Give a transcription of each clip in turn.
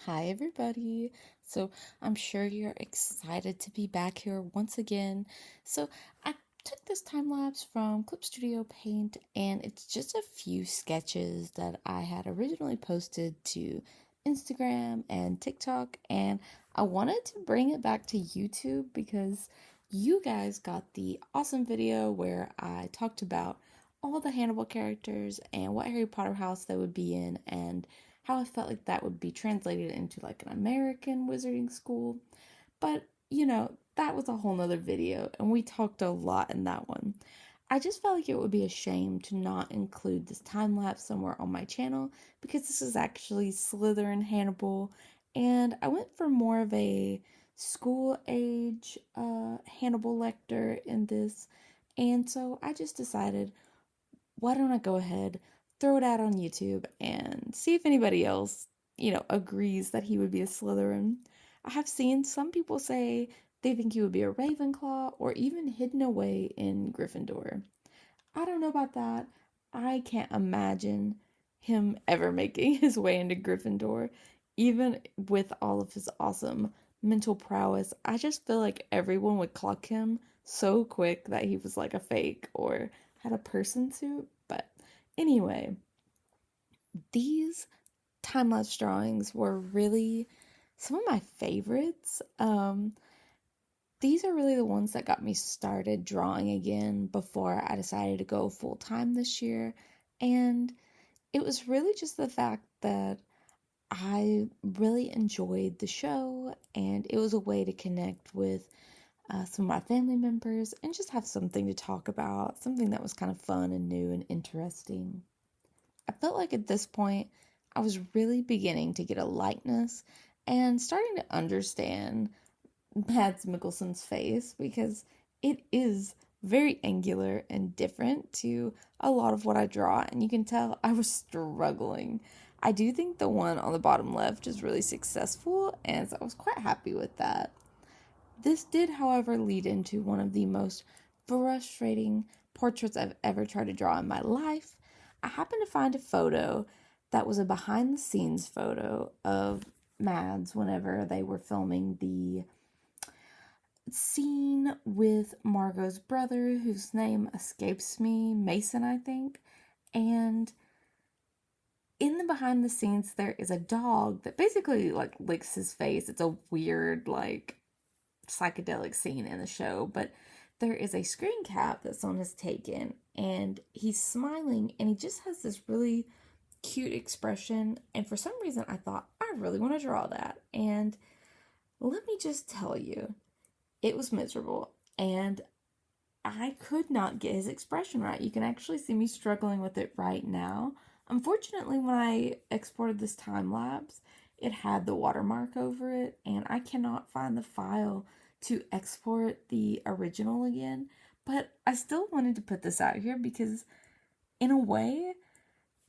Hi, everybody. So, I'm sure you're excited to be back here once again. So, I took this time lapse from Clip Studio Paint, and it's just a few sketches that I had originally posted to Instagram and TikTok, and I wanted to bring it back to YouTube because you guys got the awesome video where I talked about all the Hannibal characters and what Harry Potter house they would be in, and how I felt like that would be translated into like an American wizarding school. But, that was a whole nother video, and we talked a lot in that one. I just felt like it would be a shame to not include this time lapse somewhere on my channel because this is actually Slytherin Hannibal, and I went for more of a school age Hannibal Lecter in this, and so I just decided, why don't I go ahead, throw it out on YouTube, and see if anybody else, agrees that he would be a Slytherin. I have seen some people say they think he would be a Ravenclaw or even hidden away in Gryffindor. I don't know about that. I can't imagine him ever making his way into Gryffindor, even with all of his awesome mental prowess. I just feel like everyone would clock him so quick that he was like a fake or had a person suit. But anyway, these time lapse drawings were really some of my favorites. These are really the ones that got me started drawing again before I decided to go full time this year. And it was really just the fact that I really enjoyed the show, and it was a way to connect with some of my family members and just have something to talk about, something that was kind of fun and new and interesting. I felt like at this point, I was really beginning to get a likeness and starting to understand Mads Mikkelsen's face because it is very angular and different to a lot of what I draw, and you can tell I was struggling. I do think the one on the bottom left is really successful, and so I was quite happy with that. This did, however, lead into one of the most frustrating portraits I've ever tried to draw in my life. I happened to find a photo that was a behind the scenes photo of Mads whenever they were filming the scene with Margot's brother, whose name escapes me, Mason, I think. And in the behind the scenes, there is a dog that basically like licks his face. It's a weird, like, psychedelic scene in the show, but there is a screen cap that someone has taken, and he's smiling, and he just has this really cute expression. And for some reason, I thought, I really want to draw that. And let me just tell you, it was miserable, and I could not get his expression right. You can actually see me struggling with it right now. Unfortunately, when I exported this time lapse, it had the watermark over it, and I cannot find the file to export the original again. But I still wanted to put this out here because, in a way,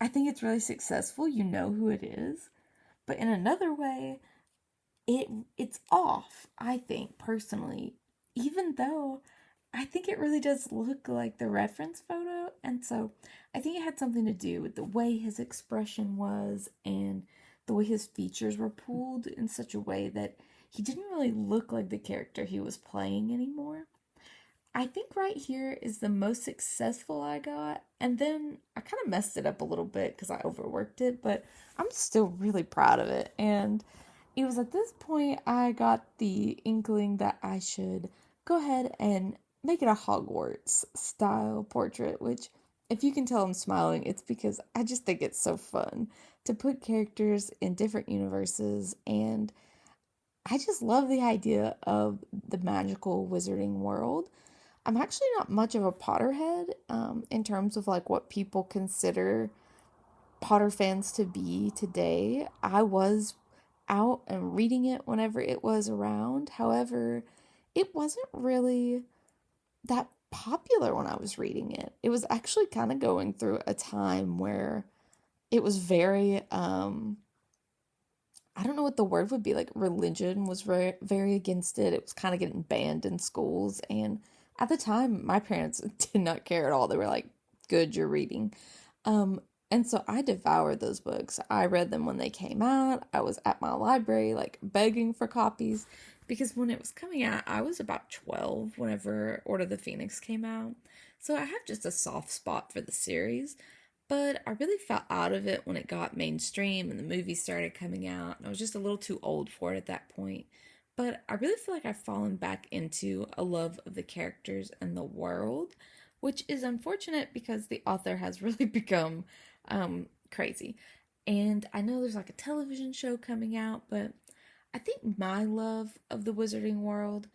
I think it's really successful. You know who it is. But in another way, it's off, I think, personally, even though I think it really does look like the reference photo. And so I think it had something to do with the way his expression was and the way his features were pulled in such a way that he didn't really look like the character he was playing anymore. I think right here is the most successful I got, and then I kind of messed it up a little bit because I overworked it, but I'm still really proud of it. And it was at this point I got the inkling that I should go ahead and make it a Hogwarts style portrait, which, if you can tell I'm smiling, it's because I just think it's so fun to put characters in different universes, and I just love the idea of the magical wizarding world. I'm actually not much of a Potterhead in terms of like what people consider Potter fans to be today. I was out and reading it whenever it was around. However, it wasn't really that popular when I was reading it. It was actually kind of going through a time where it was very I don't know what the word would be, like religion was very, very against it. It was kind of getting banned in schools, and at the time my parents did not care at all. They were like, good, you're reading. And so I devoured those books. I read them when they came out. I was at my library, like begging for copies because when it was coming out, I was about 12 whenever Order of the Phoenix came out. So I have just a soft spot for the series, but I really fell out of it when it got mainstream and the movies started coming out. And I was just a little too old for it at that point. But I really feel like I've fallen back into a love of the characters and the world, which is unfortunate because the author has really become crazy. And I know there's like a television show coming out, but I think my love of the wizarding world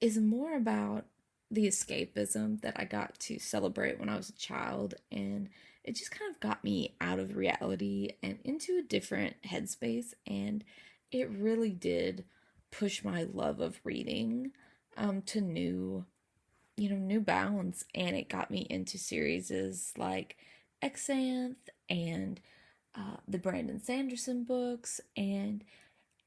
is more about the escapism that I got to celebrate when I was a child. And it just kind of got me out of reality and into a different headspace. And it really did push my love of reading to new bounds. And it got me into series like Exanth and the Brandon Sanderson books. And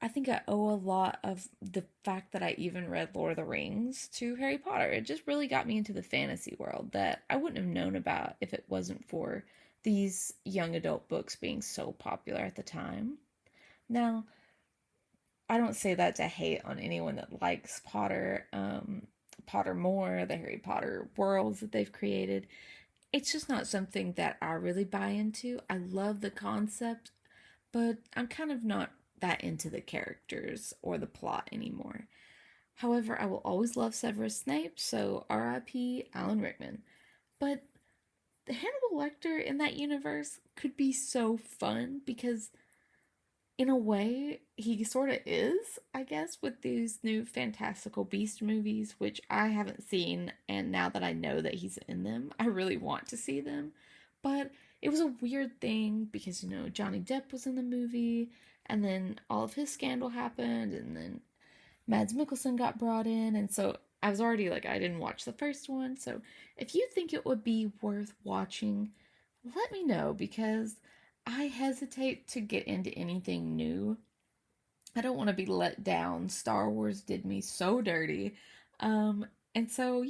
I think I owe a lot of the fact that I even read Lord of the Rings to Harry Potter. It just really got me into the fantasy world that I wouldn't have known about if it wasn't for these young adult books being so popular at the time. Now, I don't say that to hate on anyone that likes Pottermore, the Harry Potter worlds that they've created. It's just not something that I really buy into. I love the concept, but I'm kind of not that into the characters or the plot anymore. However, I will always love Severus Snape, so RIP Alan Rickman. But the Hannibal Lecter in that universe could be so fun because in a way, he sort of is, I guess, with these new Fantastical Beast movies, which I haven't seen, and now that I know that he's in them, I really want to see them. But it was a weird thing because, Johnny Depp was in the movie, and then all of his scandal happened, and then Mads Mikkelsen got brought in, and so I was already like, I didn't watch the first one. So if you think it would be worth watching, let me know because I hesitate to get into anything new. I don't want to be let down. Star Wars did me so dirty. Um, and so,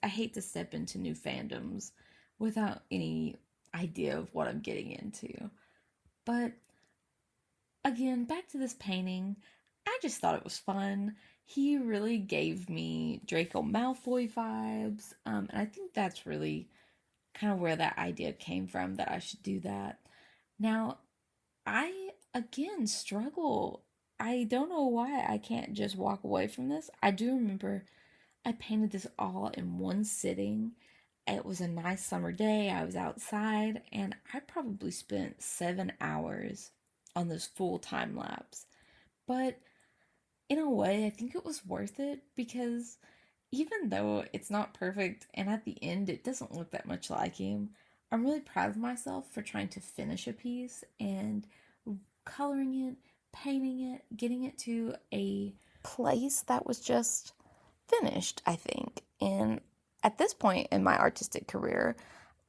I hate to step into new fandoms without any idea of what I'm getting into. But again, back to this painting, I just thought it was fun. He really gave me Draco Malfoy vibes, and I think that's really kind of where that idea came from that I should do that. Now, I again struggle. I don't know why I can't just walk away from this. I do remember I painted this all in one sitting. It was a nice summer day. I was outside and I probably spent 7 hours on this full time lapse. But in a way, I think it was worth it because even though it's not perfect and at the end it doesn't look that much like him, I'm really proud of myself for trying to finish a piece and coloring it, painting it, getting it to a place that was just finished, I think. And at this point in my artistic career,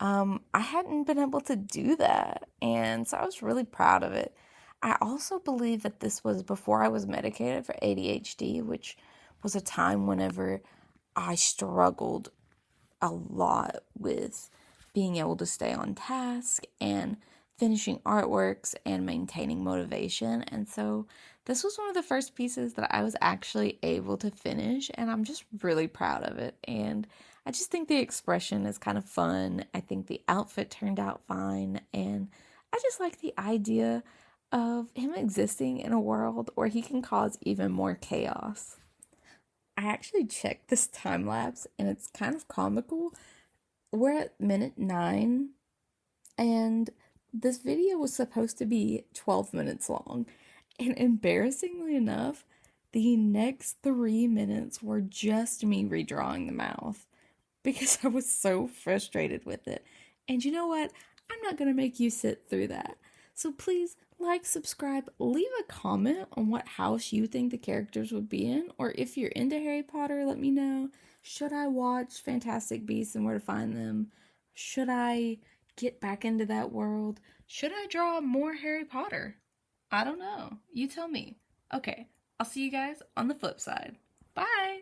I hadn't been able to do that. And so I was really proud of it. I also believe that this was before I was medicated for ADHD, which was a time whenever I struggled a lot with being able to stay on task and finishing artworks and maintaining motivation. And so this was one of the first pieces that I was actually able to finish, and I'm just really proud of it. And I just think the expression is kind of fun. I think the outfit turned out fine, and I just like the idea of him existing in a world where he can cause even more chaos. I actually checked this time lapse and it's kind of comical. We're at minute 9 and this video was supposed to be 12 minutes long. And embarrassingly enough, the next 3 minutes were just me redrawing the mouth because I was so frustrated with it. And you know what? I'm not going to make you sit through that. So please like, subscribe, leave a comment on what house you think the characters would be in, or if you're into Harry Potter, let me know. Should I watch Fantastic Beasts and Where to Find Them? Should I get back into that world? Should I draw more Harry Potter? I don't know. You tell me. Okay, I'll see you guys on the flip side. Bye!